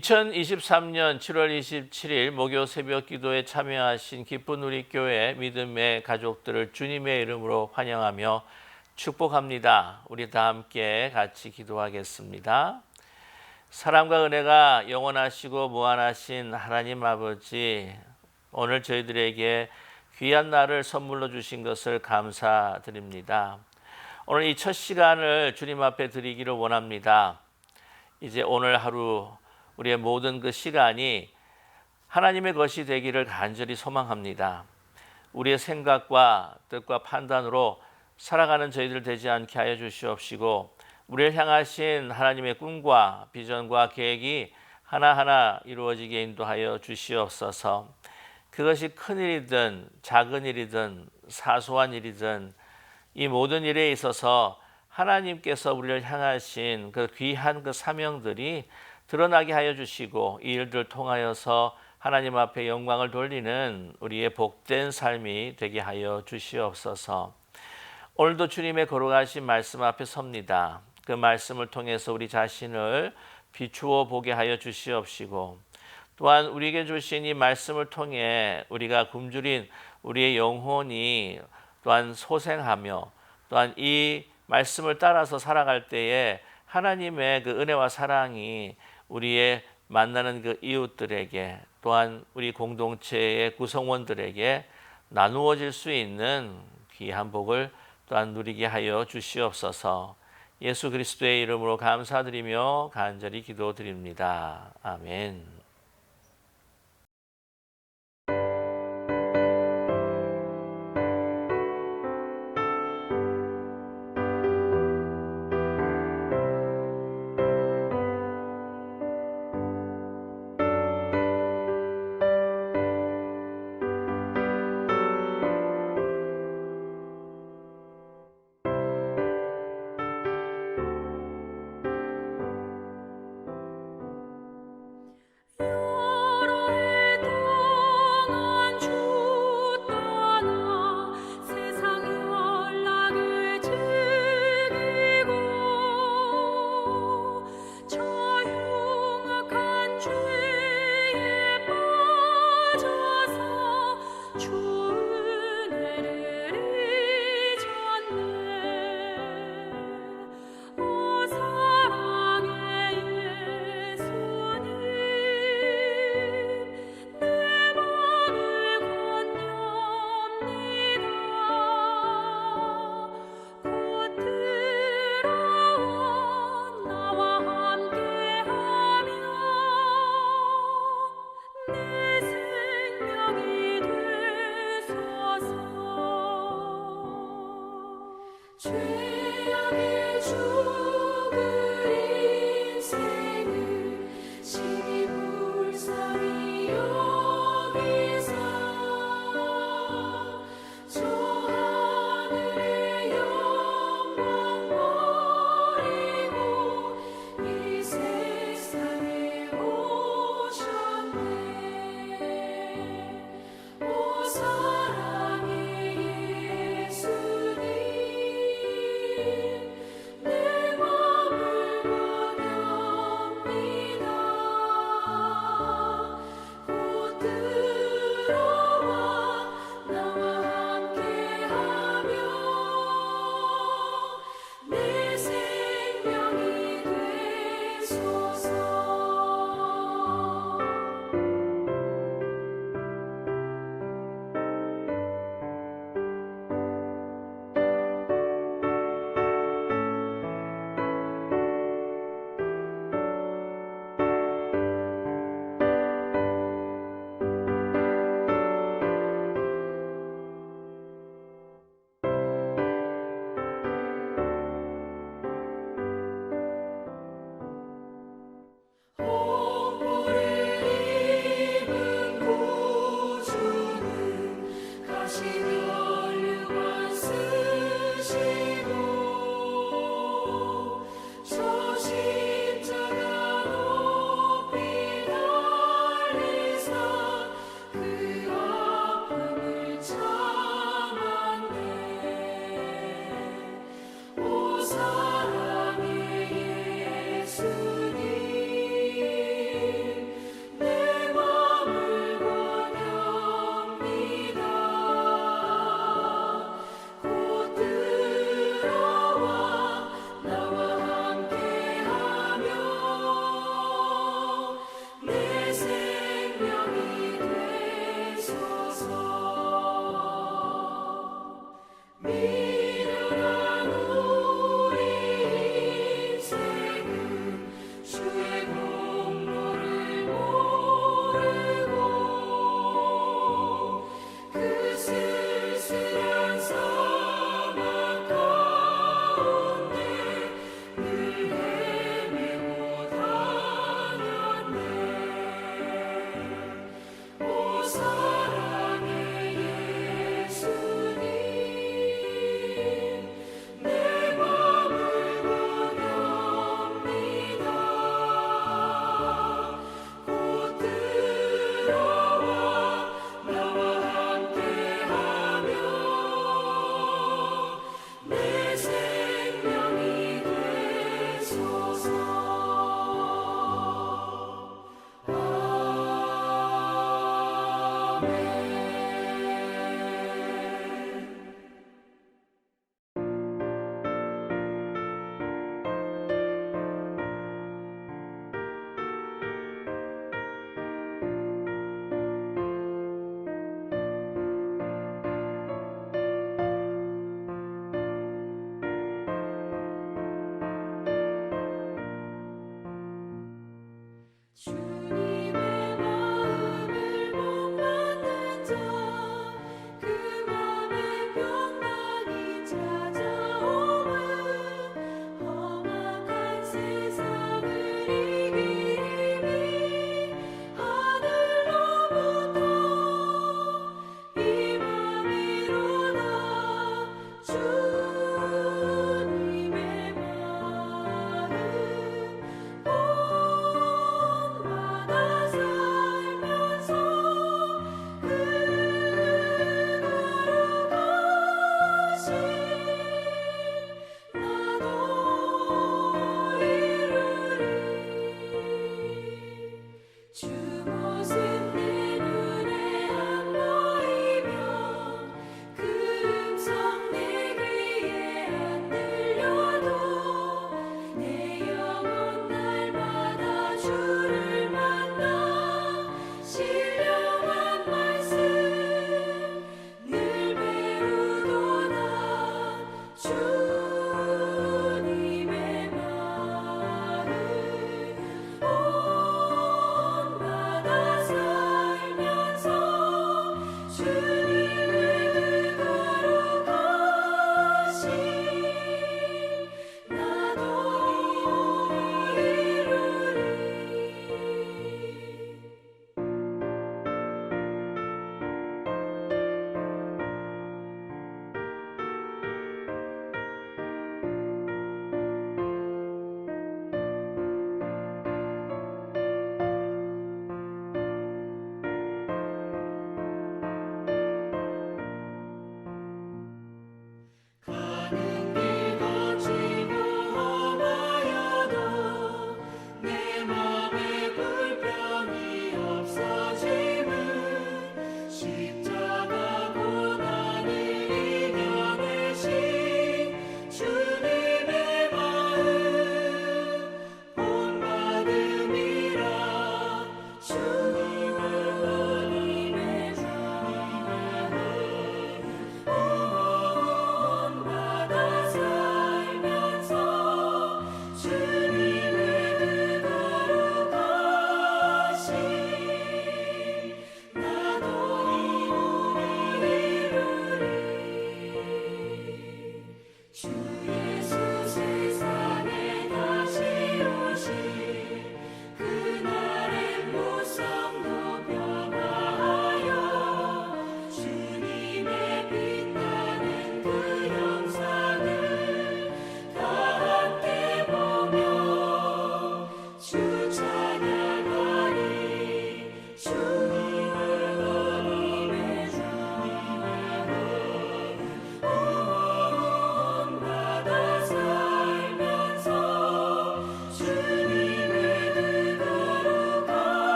2023년 7월 27일 목요 새벽 기도에 참여하신 기쁜 우리 교회 믿음의 가족들을 주님의 이름으로 환영하며 축복합니다. 우리 다 함께 같이 기도하겠습니다. 사랑과 은혜가 영원하시고 무한하신 하나님 아버지, 오늘 저희들에게 귀한 날을 선물로 주신 것을 감사드립니다. 오늘 이 첫 시간을 주님 앞에 드리기를 원합니다. 이제 오늘 하루 우리의 모든 그 시간이 하나님의 것이 되기를 간절히 소망합니다. 우리의 생각과 뜻과 판단으로 살아가는 저희들 되지 않게 하여 주시옵시고, 우리를 향하신 하나님의 꿈과 비전과 계획이 하나하나 이루어지게 인도하여 주시옵소서. 그것이 큰 일이든 작은 일이든 사소한 일이든 이 모든 일에 있어서 하나님께서 우리를 향하신 그 귀한 그 사명들이 드러나게 하여 주시고, 이 일들을 통하여서 하나님 앞에 영광을 돌리는 우리의 복된 삶이 되게 하여 주시옵소서. 오늘도 주님의 거룩하신 말씀 앞에 섭니다. 그 말씀을 통해서 우리 자신을 비추어 보게 하여 주시옵시고, 또한 우리에게 주신 이 말씀을 통해 우리가 굶주린 우리의 영혼이 또한 소생하며, 또한 이 말씀을 따라서 살아갈 때에 하나님의 그 은혜와 사랑이 우리의 만나는 그 이웃들에게, 또한 우리 공동체의 구성원들에게 나누어질 수 있는 귀한 복을 또한 누리게 하여 주시옵소서. 예수 그리스도의 이름으로 감사드리며 간절히 기도드립니다. 아멘.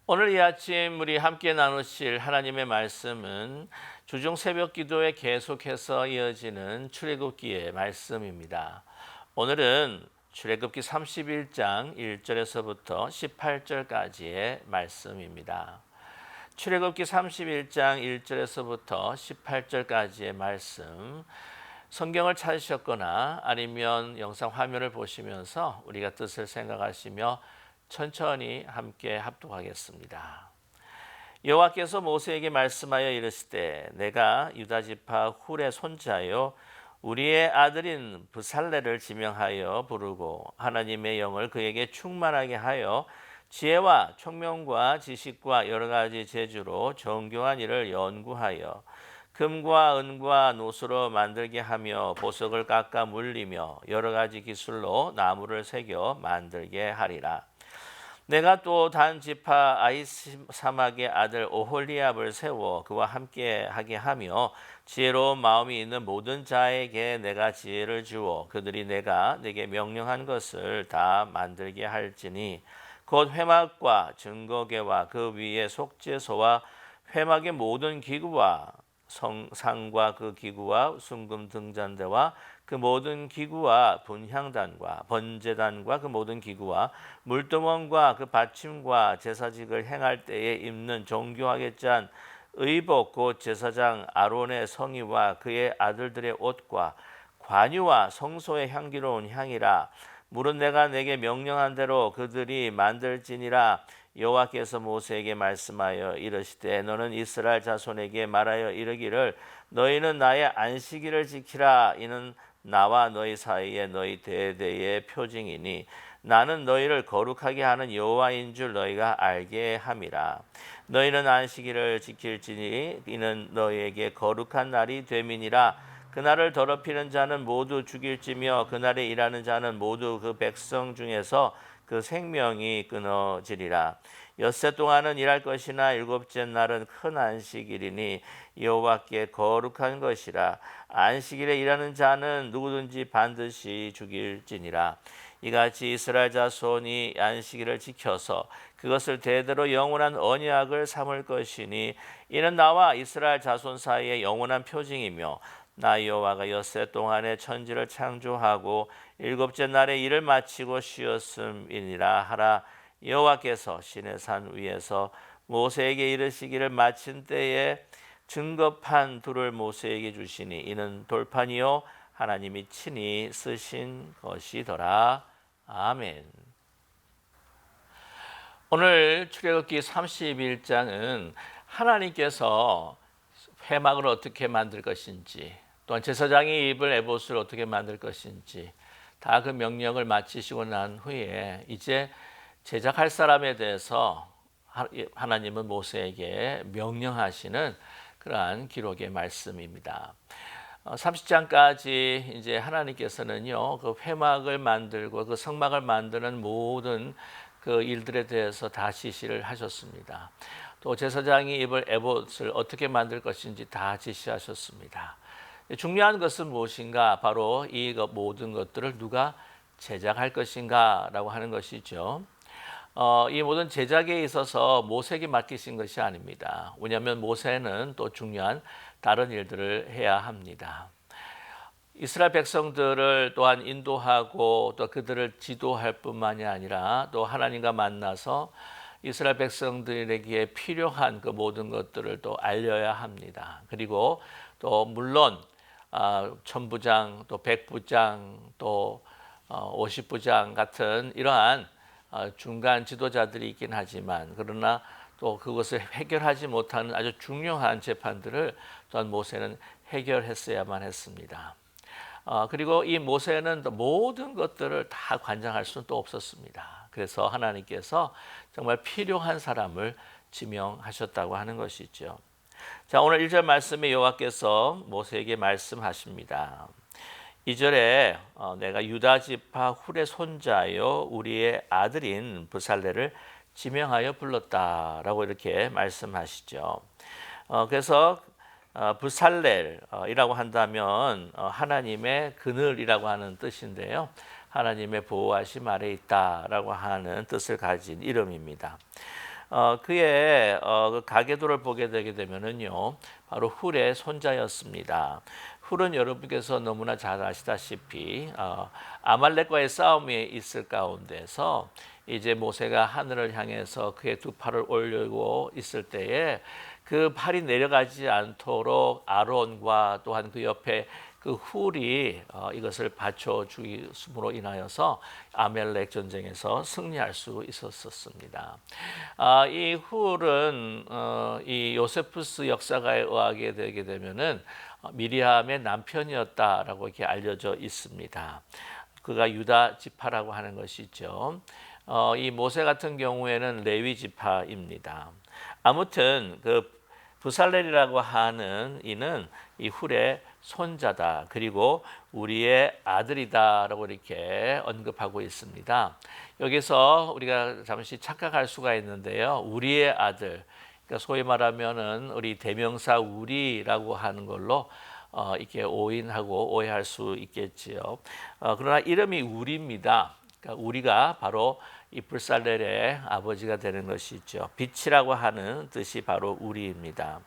오늘 이 아침 우리 함께 나누실 하나님의 말씀은 주중 새벽 기도에 계속해서 이어지는 출애굽기의 말씀입니다. 오늘은 출애굽기 31장 1절에서부터 18절까지의 말씀입니다. 출애굽기 31장 1절에서부터 18절까지의 말씀, 성경을 찾으셨거나 아니면 영상 화면을 보시면서 우리가 뜻을 생각하시며 천천히 함께 합독하겠습니다. 여호와께서 모세에게 말씀하여 이르시되 내가 유다 지파 훌의 손자요 우리의 아들인 브살레를 지명하여 부르고 하나님의 영을 그에게 충만하게 하여 지혜와 총명과 지식과 여러 가지 재주로 정교한 일을 연구하여 금과 은과 노수로 만들게 하며 보석을 깎아 물리며 여러 가지 기술로 나무를 새겨 만들게 하리라. 내가 또 단 지파 아히사막의 아들 오홀리압을 세워 그와 함께 하게 하며 지혜로운 마음이 있는 모든 자에게 내가 지혜를 주어 그들이 내가 내게 명령한 것을 다 만들게 할지니 곧 회막과 증거궤와 그 위에 속죄소와 회막의 모든 기구와 상과 그 기구와 순금 등잔대와 그 모든 기구와 분향단과 번제단과 그 모든 기구와 물두멍과 그 받침과 제사직을 행할 때에 입는 정교하게 짠 의복 곧 제사장 아론의 성의와 그의 아들들의 옷과 관유와 성소의 향기로운 향이라. 물은 내가 내게 명령한 대로 그들이 만들지니라. 여호와께서 모세에게 말씀하여 이르시되 너는 이스라엘 자손에게 말하여 이르기를 너희는 나의 안식일을 지키라. 이는 나와 너희 사이에 너희 대대의 표징이니 나는 너희를 거룩하게 하는 여호와인 줄 너희가 알게 함이라. 너희는 안식일을 지킬지니 이는 너희에게 거룩한 날이 됨이니라. 그날을 더럽히는 자는 모두 죽일지며 그날에 일하는 자는 모두 그 백성 중에서 그 생명이 끊어지리라. 엿새 동안은 일할 것이나 일곱째 날은 큰 안식일이니 여호와께 거룩한 것이라. 안식일에 일하는 자는 누구든지 반드시 죽일지니라. 이같이 이스라엘 자손이 안식일을 지켜서 그것을 대대로 영원한 언약을 삼을 것이니 이는 나와 이스라엘 자손 사이의 영원한 표징이며 나 여호와가 엿새 동안에 천지를 창조하고 일곱째 날에 일을 마치고 쉬었음이니라 하라. 여호와께서 시내산 위에서 모세에게 이르시기를 마친 때에 증거판 둘을 모세에게 주시니 이는 돌판이요 하나님이 친히 쓰신 것이더라. 아멘. 오늘 출애굽기 31장은 하나님께서 회막을 어떻게 만들 것인지 또한 제사장이 입을 에봇을 어떻게 만들 것인지 다 그 명령을 마치시고 난 후에 이제 제작할 사람에 대해서 하나님은 모세에게 명령하시는 그러한 기록의 말씀입니다. 30장까지 이제 하나님께서는요 그 회막을 만들고 그 성막을 만드는 모든 그 일들에 대해서 다 지시를 하셨습니다. 또 제사장이 입을 에봇을 어떻게 만들 것인지 다 지시하셨습니다. 중요한 것은 무엇인가? 바로 이 모든 것들을 누가 제작할 것인가라고 하는 것이죠. 이 모든 제작에 있어서 모세에게 맡기신 것이 아닙니다. 왜냐하면 모세는 또 중요한 다른 일들을 해야 합니다. 이스라엘 백성들을 또한 인도하고 또 그들을 지도할 뿐만이 아니라 또 하나님과 만나서 이스라엘 백성들에게 필요한 그 모든 것들을 또 알려야 합니다. 그리고 또 물론 천부장 또 백부장 또 50부장 같은 이러한 중간 지도자들이 있긴 하지만 그러나 또 그것을 해결하지 못하는 아주 중요한 재판들을 또한 모세는 해결했어야만 했습니다. 그리고 이 모세는 모든 것들을 다 관장할 수는 또 없었습니다. 그래서 하나님께서 정말 필요한 사람을 지명하셨다고 하는 것이죠. 자, 오늘 1절 말씀에 여호와께서 모세에게 말씀하십니다. 2절에 내가 유다 지파 훌의 손자요 우리의 아들인 브살레를 지명하여 불렀다라고 이렇게 말씀하시죠. 그래서 브살렐이라고 한다면 하나님의 그늘이라고 하는 뜻인데요. 하나님의 보호하심 아래 있다라고 하는 뜻을 가진 이름입니다. 그의 그 가계도를 보게 되게 되면은요, 바로 훌의 손자였습니다. 훌은 여러분께서 너무나 잘 아시다시피 아말렉과의 싸움이 있을 가운데서 이제 모세가 하늘을 향해서 그의 두 팔을 올리고 있을 때에 그 팔이 내려가지 않도록 아론과 또한 그 옆에 그 훌이 이것을 받쳐 주심으로 인하여서 아말렉 전쟁에서 승리할 수 있었습니다. 이 훌은 이 요세푸스 역사가에 의하게 되게 되면은 미리암의 남편이었다라고 이렇게 알려져 있습니다. 그가 유다 지파라고 하는 것이죠. 이 모세 같은 경우에는 레위 지파입니다. 아무튼 그 부살렐이라고 하는 이는 이 훌의 손자다. 그리고 우리의 아들이다라고 이렇게 언급하고 있습니다. 여기서 우리가 잠시 착각할 수가 있는데요. 우리의 아들, 그러니까 소위 말하면은 우리 대명사 우리라고 하는 걸로 이렇게 오인하고 오해할 수 있겠지요. 그러나 이름이 우리입니다. 그러니까 우리가 바로 이 불살렐의 아버지가 되는 것이죠. 빛이라고 하는 뜻이 바로 우리입니다.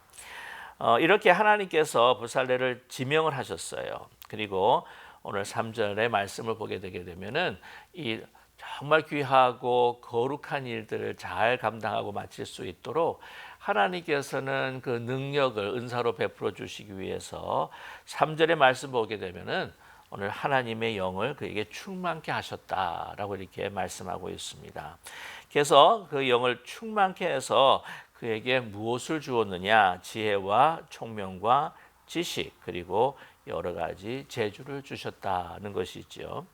이렇게 하나님께서 불살렐을 지명을 하셨어요. 그리고 오늘 3절의 말씀을 보게 되게 되면은 이 정말 귀하고 거룩한 일들을 잘 감당하고 마칠 수 있도록 하나님께서는 그 능력을 은사로 베풀어 주시기 위해서 3절의 말씀 보게 되면은 오늘 하나님의 영을 그에게 충만케 하셨다라고 이렇게 말씀하고 있습니다. 그래서 그 영을 충만케 해서 그에게 무엇을 주었느냐? 지혜와 총명과 지식 그리고 여러 가지 재주를 주셨다는 것이죠.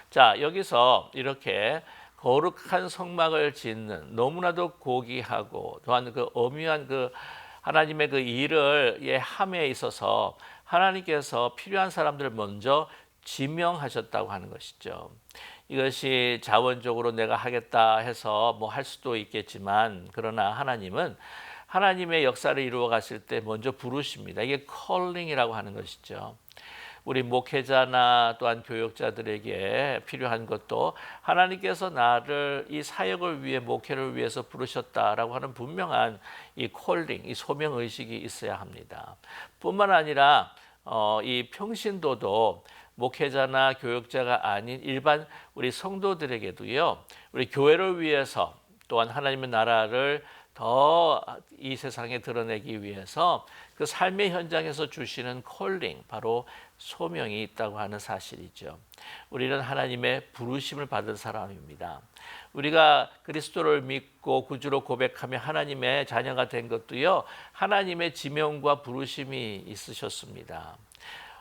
자, 여기서 이렇게 거룩한 성막을 짓는 너무나도 고귀하고 또한 그 엄유한 그 하나님의 그 일을 함에 있어서 하나님께서 필요한 사람들을 먼저 지명하셨다고 하는 것이죠. 이것이 자원적으로 내가 하겠다 해서 뭐 할 수도 있겠지만 그러나 하나님은 하나님의 역사를 이루어 가실 때 먼저 부르십니다. 이게 컬링이라고 하는 것이죠. 우리 목회자나 또한 교역자들에게 필요한 것도 하나님께서 나를 이 사역을 위해 목회를 위해서 부르셨다라고 하는 분명한 이 콜링, 이 소명 의식이 있어야 합니다. 뿐만 아니라 이 평신도도 목회자나 교역자가 아닌 일반 우리 성도들에게도요. 우리 교회를 위해서 또한 하나님의 나라를 더 이 세상에 드러내기 위해서 그 삶의 현장에서 주시는 콜링, 바로 소명이 있다고 하는 사실이죠. 우리는 하나님의 부르심을 받은 사람입니다. 우리가 그리스도를 믿고 구주로 고백하며 하나님의 자녀가 된 것도요. 하나님의 지명과 부르심이 있으셨습니다.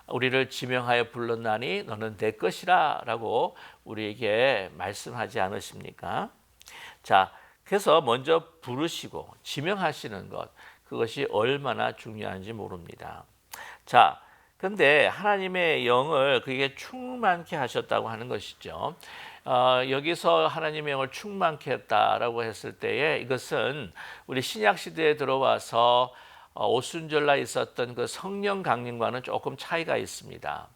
우리를 지명하여 불렀나니 너는 내 것이라 라고 우리에게 말씀하지 않으십니까? 자, 그래서 먼저 부르시고 지명하시는 것, 그것이 얼마나 중요한지 모릅니다. 자, 근데 하나님의 영을 그에게 충만케 하셨다고 하는 것이죠. 여기서 하나님의 영을 충만케 했다라고 했을 때에 이것은 우리 신약 시대에 들어와서 오순절날 있었던 그 성령 강림과는 조금 차이가 있습니다.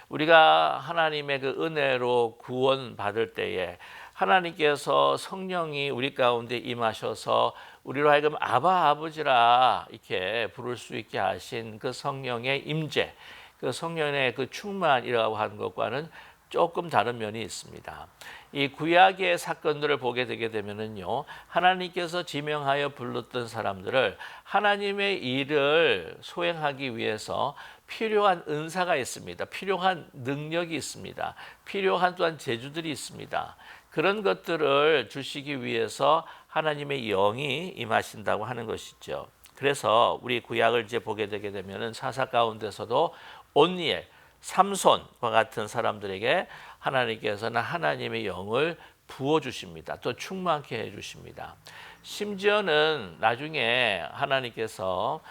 우리가 하나님의 그 은혜로 구원 받을 때에 하나님께서 성령이 우리 가운데 임하셔서 우리로 하여금 아바 아버지라 이렇게 부를 수 있게 하신 그 성령의 임재, 그 성령의 그 충만이라고 하는 것과는 조금 다른 면이 있습니다. 이 구약의 사건들을 보게 되게 되면은요, 하나님께서 지명하여 불렀던 사람들을 하나님의 일을 소행하기 위해서 필요한 은사가 있습니다. 필요한 능력이 있습니다. 필요한 또한 재주들이 있습니다. 그런 것들을 주시기 위해서 하나님의 영이 임하신다고 하는 것이죠. 그래서 우리 구약을 이제 보게 되게 되면은 사사 가운데서도 온니엘, 삼손과 같은 사람들에게 하나님께서는 하나님의 영을 부어 주십니다. 또 충만케 해 주십니다. 심지어는 나중에 하나님께서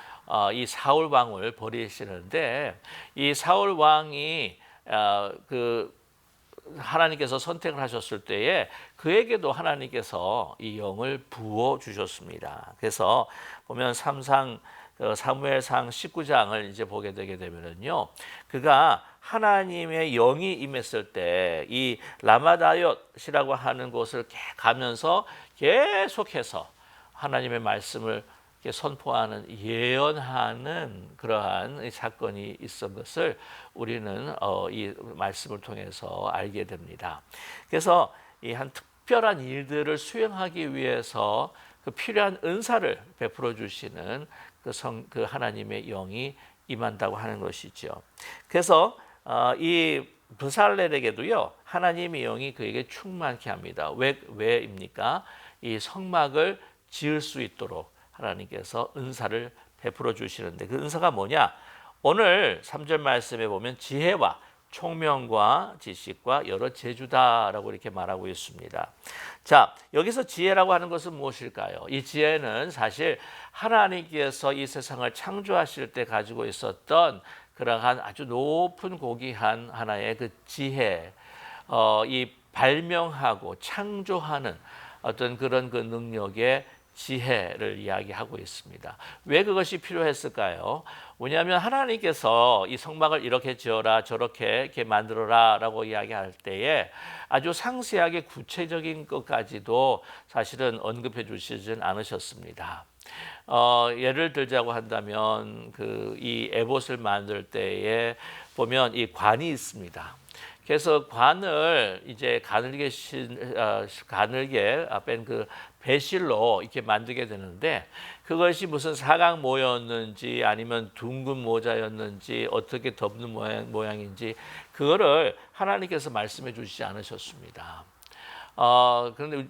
이 사울 왕을 버리시는데 이 사울 왕이 하나님께서 선택을 하셨을 때에 그에게도 하나님께서 이 영을 부어 주셨습니다. 그래서 보면 사무엘상 19장을 이제 보게 되게 되면은요, 그가 하나님의 영이 임했을 때 이 라마다옅이라고 하는 곳을 가면서 계속해서 하나님의 말씀을 이렇게 선포하는 예언하는 그러한 사건이 있었던 것을 우리는 이 말씀을 통해서 알게 됩니다. 그래서 이 한 특별한 일들을 수행하기 위해서 그 필요한 은사를 베풀어 주시는 그 하나님의 영이 임한다고 하는 것이죠. 그래서 이 브살렐에게도요 하나님의 영이 그에게 충만케 합니다. 왜입니까? 이 성막을 지을 수 있도록 하나님께서 은사를 베풀어 주시는데 그 은사가 뭐냐? 오늘 3절 말씀에 보면 지혜와 총명과 지식과 여러 재주다라고 이렇게 말하고 있습니다. 자, 여기서 지혜라고 하는 것은 무엇일까요? 이 지혜는 사실 하나님께서 이 세상을 창조하실 때 가지고 있었던 그러한 아주 높은 고귀한 하나의 그 지혜, 이 발명하고 창조하는 어떤 그런 그 능력의 지혜를 이야기하고 있습니다. 왜 그것이 필요했을까요? 왜냐하면 하나님께서 이 성막을 이렇게 지어라 저렇게 이렇게 만들어라 라고 이야기할 때에 아주 상세하게 구체적인 것까지도 사실은 언급해 주시진 않으셨습니다. 예를 들자고 한다면 이 에봇을 만들 때에 보면 이 관이 있습니다. 그래서 관을 이제 가늘게 뺀 그 배실로 이렇게 만들게 되는데 그것이 무슨 사각 모였는지 아니면 둥근 모자였는지 어떻게 덮는 모양인지 그거를 하나님께서 말씀해 주시지 않으셨습니다. 그런데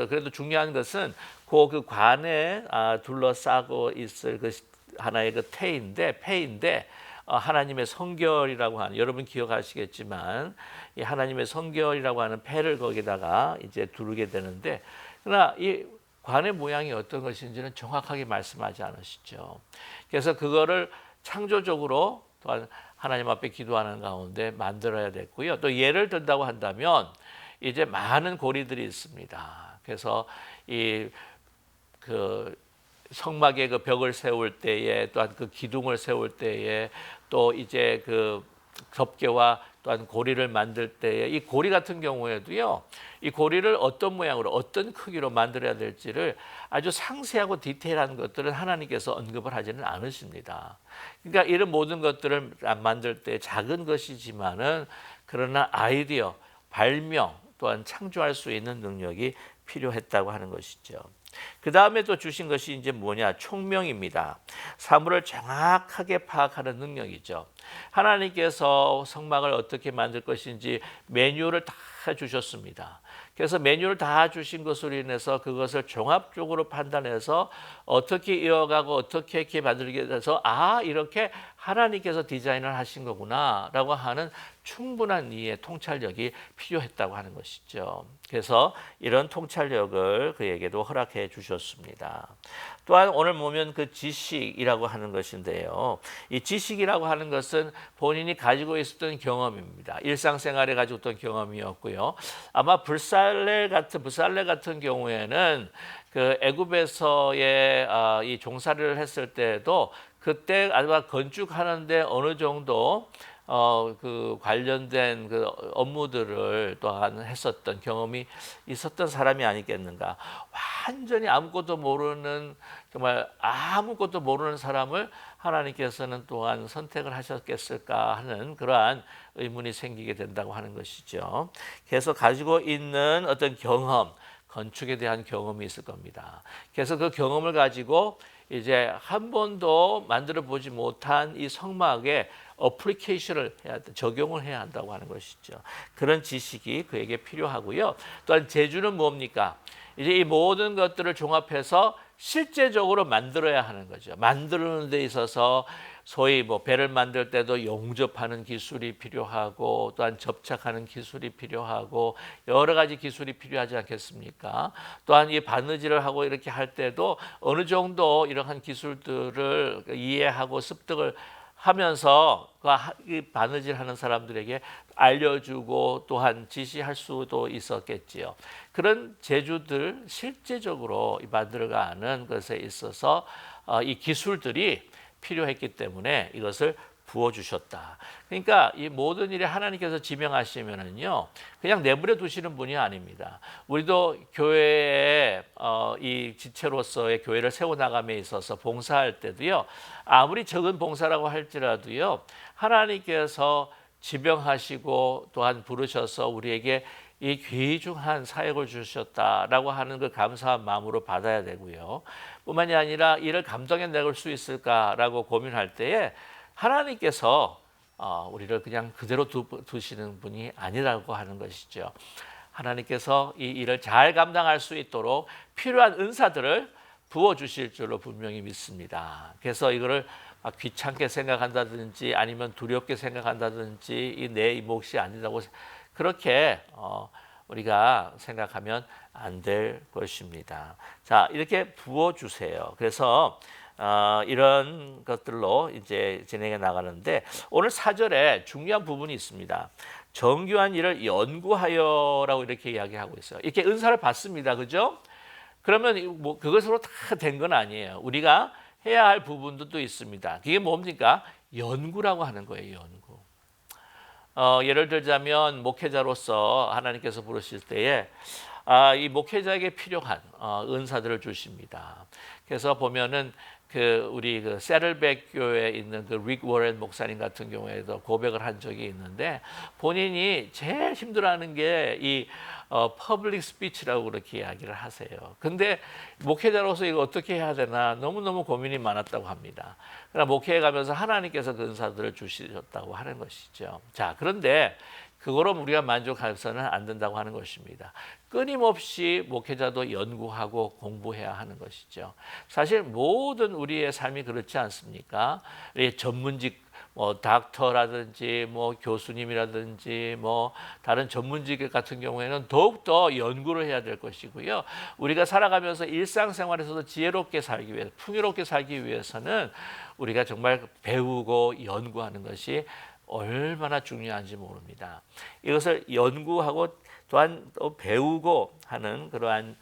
그래도 중요한 것은 그 관에 둘러싸고 있을 그 하나의 그 폐인데 하나님의 성결이라고 하는 여러분 기억하시겠지만 이 하나님의 성결이라고 하는 폐를 거기다가 이제 두르게 되는데 그러나 이 관의 모양이 어떤 것인지는 정확하게 말씀하지 않으시죠. 그래서 그거를 창조적으로 또한 하나님 앞에 기도하는 가운데 만들어야 됐고요. 또 예를 든다고 한다면 이제 많은 고리들이 있습니다. 그래서 그 성막의 그 벽을 세울 때에 또한 그 기둥을 세울 때에 또 이제 그 덮개와 또한 고리를 만들 때에 이 고리 같은 경우에도요. 이 고리를 어떤 모양으로 어떤 크기로 만들어야 될지를 아주 상세하고 디테일한 것들은 하나님께서 언급을 하지는 않으십니다. 그러니까 이런 모든 것들을 만들 때 작은 것이지만은 그러나 아이디어, 발명 또한 창조할 수 있는 능력이 필요했다고 하는 것이죠. 그 다음에 또 주신 것이 이제 뭐냐? 총명입니다. 사물을 정확하게 파악하는 능력이죠. 하나님께서 성막을 어떻게 만들 것인지 매뉴얼을 다 주셨습니다. 그래서 매뉴얼을 다 주신 것으로 인해서 그것을 종합적으로 판단해서 어떻게 이어가고 어떻게 이렇게 만들게 돼서 이렇게 하나님께서 디자인을 하신 거구나 라고 하는 충분한 이해 통찰력이 필요했다고 하는 것이죠. 그래서 이런 통찰력을 그에게도 허락해 주셨습니다. 또한 오늘 보면 그 지식이라고 하는 것인데요. 이 지식이라고 하는 것은 본인이 가지고 있었던 경험입니다. 일상생활에 가지고 있던 경험이었고요. 아마 브살렐 같은 경우에는 그 애굽에서의 이 종살이를 했을 때도 그때 아마 건축하는데 어느 정도 그 관련된 그 업무들을 또한 했었던 경험이 있었던 사람이 아니겠는가. 완전히 아무것도 모르는 정말 아무것도 모르는 사람을 하나님께서는 또한 선택을 하셨겠을까 하는 그러한 의문이 생기게 된다고 하는 것이죠. 그래서 가지고 있는 어떤 경험, 건축에 대한 경험이 있을 겁니다. 그래서 그 경험을 가지고 이제 한 번도 만들어 보지 못한 이 성막에 어플리케이션을 적용을 해야 한다고 하는 것이죠. 그런 지식이 그에게 필요하고요. 또한 재주는 뭡니까? 이제 이 모든 것들을 종합해서 실제적으로 만들어야 하는 거죠. 만드는 데 있어서 소위 배를 만들 때도 용접하는 기술이 필요하고 또한 접착하는 기술이 필요하고 여러 가지 기술이 필요하지 않겠습니까? 또한 이 바느질을 하고 이렇게 할 때도 어느 정도 이러한 기술들을 이해하고 습득을 하면서 이 바느질하는 사람들에게 알려주고 또한 지시할 수도 있었겠지요. 그런 재주들 실제적으로 만들어가는 것에 있어서 이 기술들이 필요했기 때문에 이것을 부어 주셨다. 그러니까 이 모든 일에 하나님께서 지명하시면은요, 그냥 내버려 두시는 분이 아닙니다. 우리도 교회에 이 지체로서의 교회를 세워 나감에 있어서 봉사할 때도요, 아무리 적은 봉사라고 할지라도요, 하나님께서 지명하시고 또한 부르셔서 우리에게 이 귀중한 사역을 주셨다라고 하는 그 감사한 마음으로 받아야 되고요. 뿐만이 아니라 이를 감당해 내갈 수 있을까라고 고민할 때에 하나님께서 우리를 그냥 그대로 두시는 분이 아니라고 하는 것이죠. 하나님께서 이 일을 잘 감당할 수 있도록 필요한 은사들을 부어주실 줄로 분명히 믿습니다. 그래서 이거를 귀찮게 생각한다든지 아니면 두렵게 생각한다든지 내 몫이 아니라고 그렇게 우리가 생각하면 안 될 것입니다. 자, 이렇게 부어주세요. 그래서 이런 것들로 이제 진행해 나가는데 오늘 4절에 중요한 부분이 있습니다. 정교한 일을 연구하여라고 이렇게 이야기하고 있어요. 이렇게 은사를 받습니다. 그죠? 그러면 뭐 그것으로 다 된 건 아니에요. 우리가 해야 할 부분도 있습니다. 그게 뭡니까? 연구라고 하는 거예요. 연구. 예를 들자면 목회자로서 하나님께서 부르실 때에 이 목회자에게 필요한 은사들을 주십니다. 그래서 보면은 우리 세를백 교회에 있는 릭 워렌 목사님 같은 경우에도 고백을 한 적이 있는데 본인이 제일 힘들어하는 게 이 퍼블릭 스피치라고 그렇게 이야기를 하세요. 근데 목회자로서 이거 어떻게 해야 되나 너무너무 고민이 많았다고 합니다. 그러나 목회에 가면서 하나님께서 그 은사들을 주셨다고 하는 것이죠. 자, 그런데 그거로 우리가 만족해서는 안 된다고 하는 것입니다. 끊임없이 목회자도 연구하고 공부해야 하는 것이죠. 사실 모든 우리의 삶이 그렇지 않습니까? 전문직 닥터라든지 교수님이라든지 다른 전문직 같은 경우에는 더욱더 연구를 해야 될 것이고요. 우리가 살아가면서 일상생활에서도 지혜롭게 살기 위해 풍요롭게 살기 위해서는 우리가 정말 배우고 연구하는 것이 얼마나 중요한지 모릅니다. 이것을 연구하고 또한 또 배우고 하는 그러한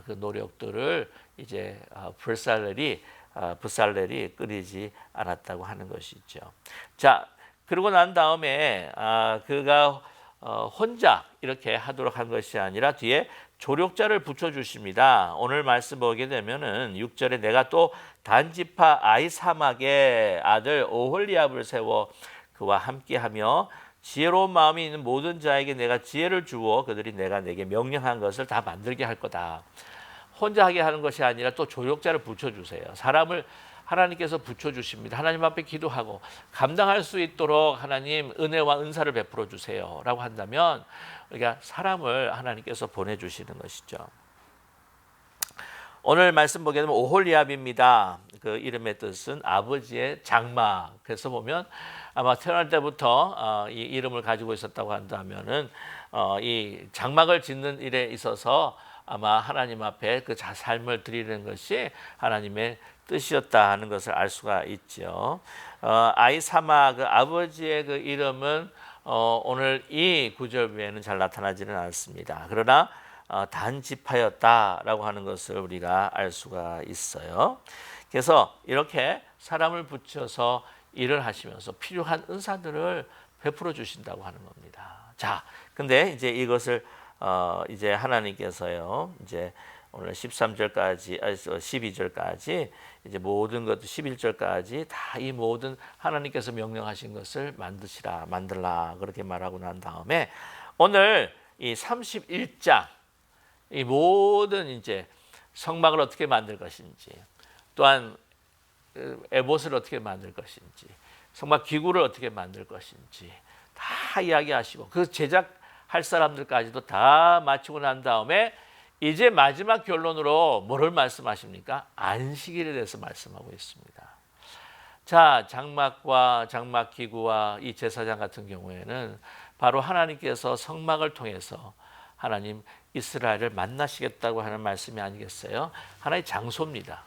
그 노력들을 이제 부살렐이 끊이지 않았다고 하는 것이죠. 자, 그러고 난 다음에 그가 혼자 이렇게 하도록 한 것이 아니라 뒤에 조력자를 붙여주십니다. 오늘 말씀 보게 되면은 6절에 내가 또 단지파 아히사막의 아들 오홀리압을 세워 그와 함께하며 지혜로운 마음이 있는 모든 자에게 내가 지혜를 주어 그들이 내가 내게 명령한 것을 다 만들게 할 거다. 혼자 하게 하는 것이 아니라 또 조력자를 붙여주세요. 사람을 하나님께서 붙여주십니다. 하나님 앞에 기도하고 감당할 수 있도록 하나님 은혜와 은사를 베풀어 주세요 라고 한다면 우리가 사람을 하나님께서 보내주시는 것이죠. 오늘 말씀 보게 되면 오홀리압입니다. 그 이름의 뜻은 아버지의 장막. 그래서 보면 아마 태어날 때부터 이 이름을 가지고 있었다고 한다면은 이 장막을 짓는 일에 있어서 아마 하나님 앞에 그 삶을 드리는 것이 하나님의 뜻이었다 하는 것을 알 수가 있죠. 아히사막 그 아버지의 그 이름은 오늘 이 구절 외에는 잘 나타나지는 않습니다. 그러나 단지파였다라고 하는 것을 우리가 알 수가 있어요. 그래서 이렇게 사람을 붙여서 일을 하시면서 필요한 은사들을 베풀어 주신다고 하는 겁니다. 자, 근데 이제 이것을 이제 하나님께서요, 이제 오늘 13절까지, 12절까지 이제 모든 것 11절까지 다 이 모든 하나님께서 명령하신 것을 만들라 그렇게 말하고 난 다음에 오늘 이 31장 이 모든 이제 성막을 어떻게 만들 것인지 또한 에봇을 어떻게 만들 것인지 성막 기구를 어떻게 만들 것인지 다 이야기하시고 그 제작할 사람들까지도 다 마치고 난 다음에 이제 마지막 결론으로 뭐를 말씀하십니까? 안식일에 대해서 말씀하고 있습니다. 자, 장막과 장막 기구와 이 제사장 같은 경우에는 바로 하나님께서 성막을 통해서 하나님 이스라엘을 만나시겠다고 하는 말씀이 아니겠어요? 하나의 장소입니다.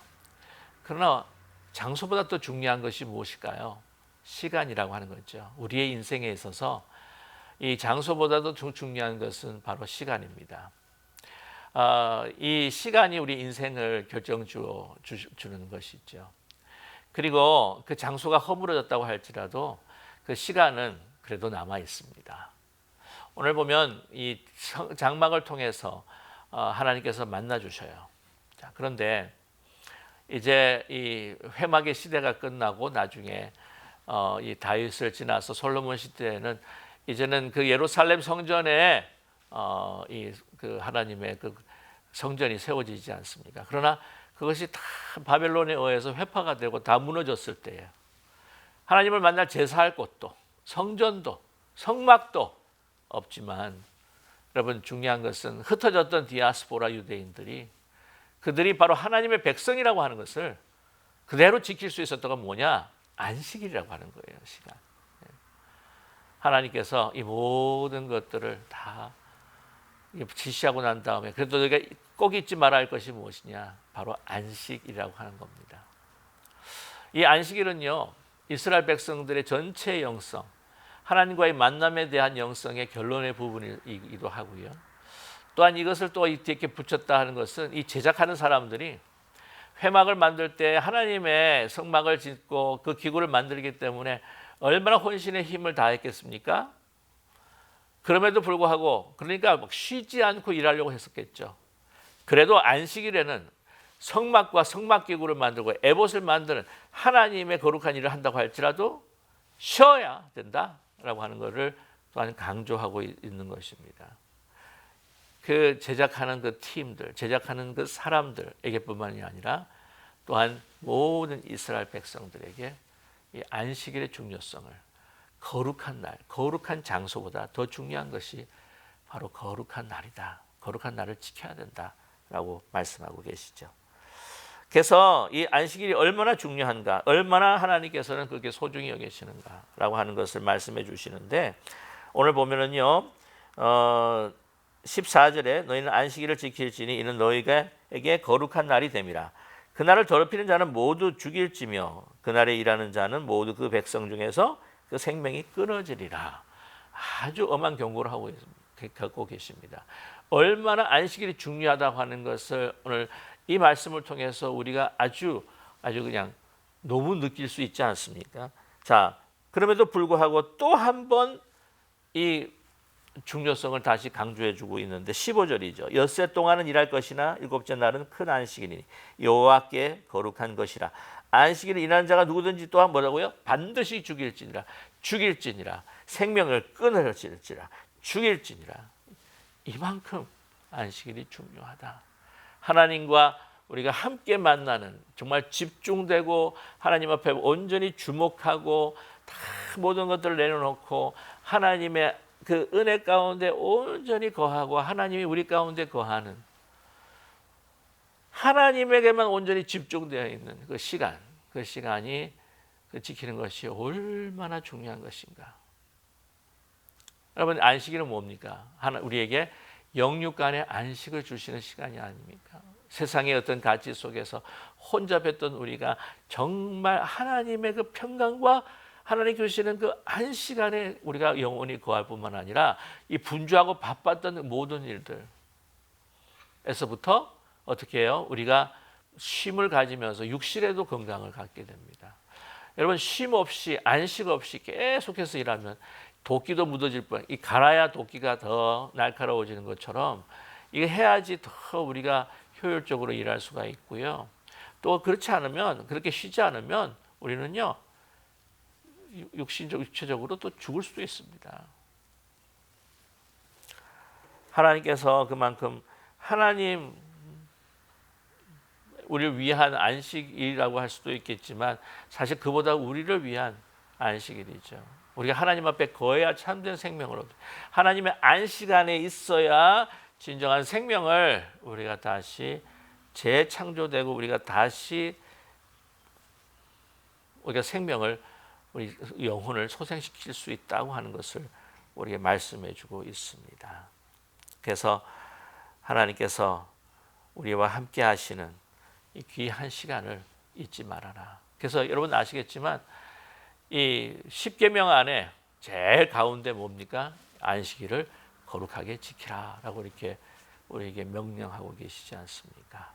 그러나 장소보다 더 중요한 것이 무엇일까요? 시간이라고 하는 거죠. 우리의 인생에 있어서 이 장소보다도 중요한 것은 바로 시간입니다. 이 시간이 우리 인생을 결정주는 것이죠. 그리고 그 장소가 허물어졌다고 할지라도 그 시간은 그래도 남아 있습니다. 오늘 보면 이 장막을 통해서 하나님께서 만나 주셔요. 자, 그런데 이제 이 회막의 시대가 끝나고 나중에 이 다윗을 지나서 솔로몬 시대에는 이제는 그 예루살렘 성전에 이 그 하나님의 그 성전이 세워지지 않습니까? 그러나 그것이 다 바벨론에 의해서 회파가 되고 다 무너졌을 때에 하나님을 만날 제사할 곳도 성전도 성막도 없지만, 여러분 중요한 것은 흩어졌던 디아스포라 유대인들이 그들이 바로 하나님의 백성이라고 하는 것을 그대로 지킬 수 있었던 건 뭐냐? 안식일이라고 하는 거예요. 시간. 하나님께서 이 모든 것들을 다 지시하고 난 다음에 그래도 너희가 꼭 잊지 말아야 할 것이 무엇이냐? 바로 안식이라고 하는 겁니다. 이 안식일은요, 이스라엘 백성들의 전체 영성, 하나님과의 만남에 대한 영성의 결론의 부분이기도 하고요. 또한 이것을 또 이렇게 붙였다 하는 것은 이 제작하는 사람들이 회막을 만들 때 하나님의 성막을 짓고 그 기구를 만들기 때문에 얼마나 혼신의 힘을 다했겠습니까? 그럼에도 불구하고 그러니까 쉬지 않고 일하려고 했었겠죠. 그래도 안식일에는 성막과 성막기구를 만들고 에봇을 만드는 하나님의 거룩한 일을 한다고 할지라도 쉬어야 된다라고 하는 것을 또한 강조하고 있는 것입니다. 그 제작하는 그 팀들, 제작하는 그 사람들에게뿐만이 아니라 또한 모든 이스라엘 백성들에게 이 안식일의 중요성을 거룩한 날, 거룩한 장소보다 더 중요한 것이 바로 거룩한 날이다. 거룩한 날을 지켜야 된다라고 말씀하고 계시죠. 그래서 이 안식일이 얼마나 중요한가, 얼마나 하나님께서는 그렇게 소중히 여기시는가라고 하는 것을 말씀해 주시는데, 오늘 보면은요, 14절에 너희는 안식일을 지킬지니 이는 너희에게 거룩한 날이 됨이라. 그날을 더럽히는 자는 모두 죽일지며 그날에 일하는 자는 모두 그 백성 중에서 그 생명이 끊어지리라. 아주 엄한 경고를 하고 계십니다. 얼마나 안식일이 중요하다고 하는 것을 오늘 이 말씀을 통해서 우리가 아주 그냥 너무 느낄 수 있지 않습니까? 자, 그럼에도 불구하고 또 한 번 이 중요성을 다시 강조해 주고 있는데 15절이죠. 엿새 동안은 일할 것이나 일곱째 날은 큰 안식이니 여호와께 거룩한 것이라. 안식일을 일하는 자가 누구든지 또한 뭐라고요? 반드시 죽일지니라. 생명을 끊을지라. 죽일지니라. 이만큼 안식일이 중요하다. 하나님과 우리가 함께 만나는, 정말 집중되고 하나님 앞에 온전히 주목하고 다 모든 것들을 내려놓고 하나님의 그 은혜 가운데 온전히 거하고 하나님이 우리 가운데 거하는, 하나님에게만 온전히 집중되어 있는 그 시간이 지키는 것이 얼마나 중요한 것인가. 여러분, 안식일은 뭡니까? 우리에게 영육 간의 안식을 주시는 시간이 아닙니까? 세상의 어떤 가치 속에서 혼잡했던 우리가 정말 하나님의 그 평강과 하나님 주시는 그 한 시간에 우리가 영원히 거할 뿐만 아니라 이 분주하고 바빴던 모든 일들에서부터 어떻게 해요? 우리가 쉼을 가지면서 육신에도 건강을 갖게 됩니다. 여러분, 쉼 없이 안식 없이 계속해서 일하면 도끼도 묻어질 뿐, 이 갈아야 도끼가 더 날카로워지는 것처럼 이거 해야지 더 우리가 효율적으로 일할 수가 있고요. 또 그렇지 않으면, 그렇게 쉬지 않으면 우리는요, 육체적으로 또 죽을 수도 있습니다. 하나님께서 그만큼 하나님 우리를 위한 안식일이라고 할 수도 있겠지만 사실 그보다 우리를 위한 안식일이죠. 우리가 하나님 앞에 거해야 참된 생명을 얻어요. 하나님의 안식 안에 있어야 진정한 생명을 우리가 다시 재창조되고 우리가 생명을, 우리 영혼을 소생시킬 수 있다고 하는 것을 우리에게 말씀해 주고 있습니다. 그래서 하나님께서 우리와 함께 하시는 이 귀한 시간을 잊지 말아라. 그래서 여러분 아시겠지만 이 10계명 안에 제일 가운데 뭡니까? 안식일을 거룩하게 지키라라고 이렇게 우리에게 명령하고 계시지 않습니까?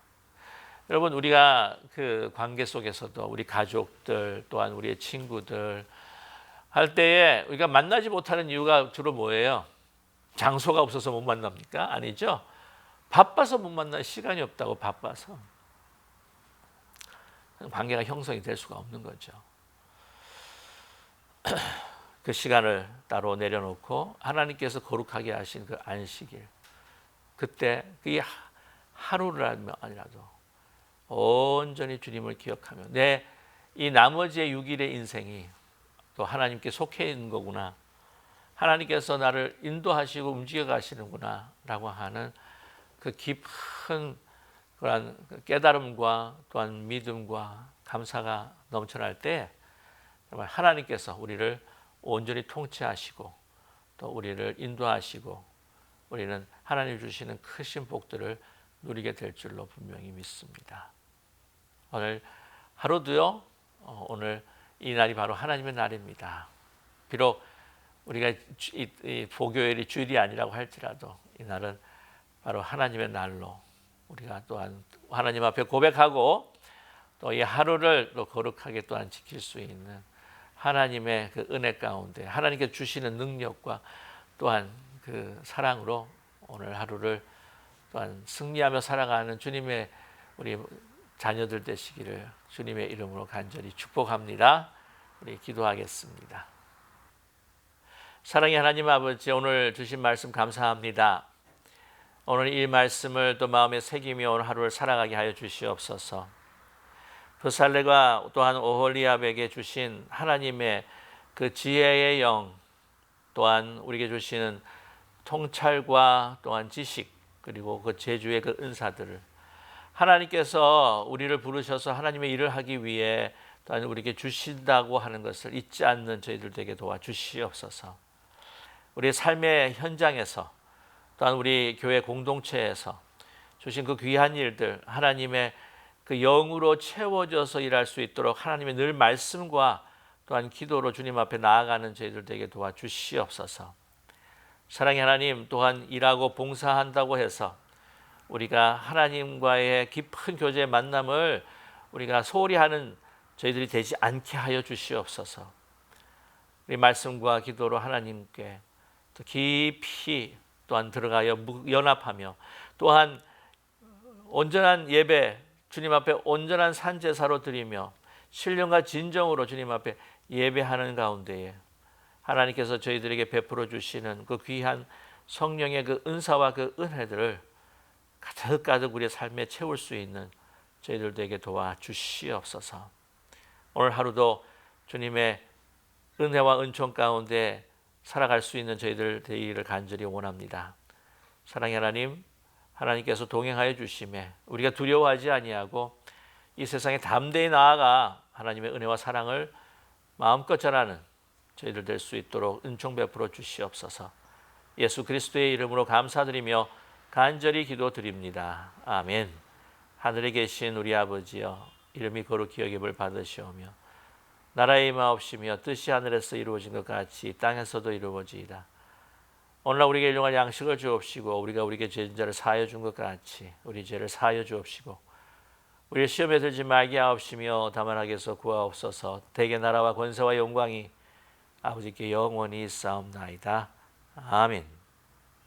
여러분, 우리가 그 관계 속에서도 우리 가족들 또한 우리의 친구들 할 때에 우리가 만나지 못하는 이유가 주로 뭐예요? 장소가 없어서 못 만납니까? 아니죠. 바빠서 못 만날 시간이 없다고. 바빠서 관계가 형성이 될 수가 없는 거죠. 그 시간을 따로 내려놓고 하나님께서 거룩하게 하신 그 안식일, 그때 그 하루라도 온전히 주님을 기억하며 내 이 나머지의 6일의 인생이 또 하나님께 속해 있는 거구나, 하나님께서 나를 인도하시고 움직여 가시는구나 라고 하는 그 깊은 그런 깨달음과 또한 믿음과 감사가 넘쳐날 때 정말 하나님께서 우리를 온전히 통치하시고 또 우리를 인도하시고 우리는 하나님 주시는 크신 복들을 누리게 될 줄로 분명히 믿습니다. 오늘 하루도요, 오늘 이 날이 바로 하나님의 날입니다. 비록 우리가 이 보교일이 주일이 아니라고 할지라도 이 날은 바로 하나님의 날로 우리가 또한 하나님 앞에 고백하고 또 이 하루를 또 거룩하게 또한 지킬 수 있는 하나님의 그 은혜 가운데 하나님께 주시는 능력과 또한 그 사랑으로 오늘 하루를 또한 승리하며 살아가는 주님의 우리 자녀들 되시기를 주님의 이름으로 간절히 축복합니다. 우리 기도하겠습니다. 사랑의 하나님 아버지, 오늘 주신 말씀 감사합니다. 오늘 이 말씀을 또 마음에 새기며 오늘 하루를 살아가게 하여 주시옵소서. 브살레가 또한 오홀리압에게 주신 하나님의 그 지혜의 영, 또한 우리에게 주시는 통찰과 또한 지식, 그리고 그 제주의 그 은사들을 하나님께서 우리를 부르셔서 하나님의 일을 하기 위해 또한 우리에게 주신다고 하는 것을 잊지 않는 저희들 되게 도와주시옵소서. 우리의 삶의 현장에서 또한 우리 교회 공동체에서 주신 그 귀한 일들 하나님의 그 영으로 채워져서 일할 수 있도록 하나님의 늘 말씀과 또한 기도로 주님 앞에 나아가는 저희들 되게 도와주시옵소서. 사랑의 하나님, 또한 일하고 봉사한다고 해서 우리가 하나님과의 깊은 교제의 만남을 우리가 소홀히 하는 저희들이 되지 않게 하여 주시옵소서. 우리 말씀과 기도로 하나님께 더 깊이 또한 들어가여 연합하며 또한 온전한 예배, 주님 앞에 온전한 산제사로 드리며 신령과 진정으로 주님 앞에 예배하는 가운데에 하나님께서 저희들에게 베풀어 주시는 그 귀한 성령의 그 은사와 그 은혜들을 가득가득 우리의 삶에 채울 수 있는 저희들에게 도와주시옵소서. 오늘 하루도 주님의 은혜와 은총 가운데 살아갈 수 있는 저희들 되기를 간절히 원합니다. 사랑의 하나님, 하나님께서 동행하여 주심에 우리가 두려워하지 아니하고 이 세상에 담대히 나아가 하나님의 은혜와 사랑을 마음껏 전하는 저희들 될 수 있도록 은총 베풀어 주시옵소서. 예수 그리스도의 이름으로 감사드리며 간절히 기도드립니다. 아멘. 하늘에 계신 우리 아버지여, 이름이 거룩히 여김을 받으시오며 나라의 임하옵시며 뜻이 하늘에서 이루어진 것 같이 땅에서도 이루어지이다. 오늘날 우리에게 일용할 양식을 주옵시고 우리가 우리에게 죄진 자를 사하여 준 것 같이 우리 죄를 사하여 주옵시고 우리를 시험에 들지 말게 하옵시며 다만 악에서 구하옵소서. 대개 나라와 권세와 영광이 아버지께 영원히 있사옵나이다. 아멘.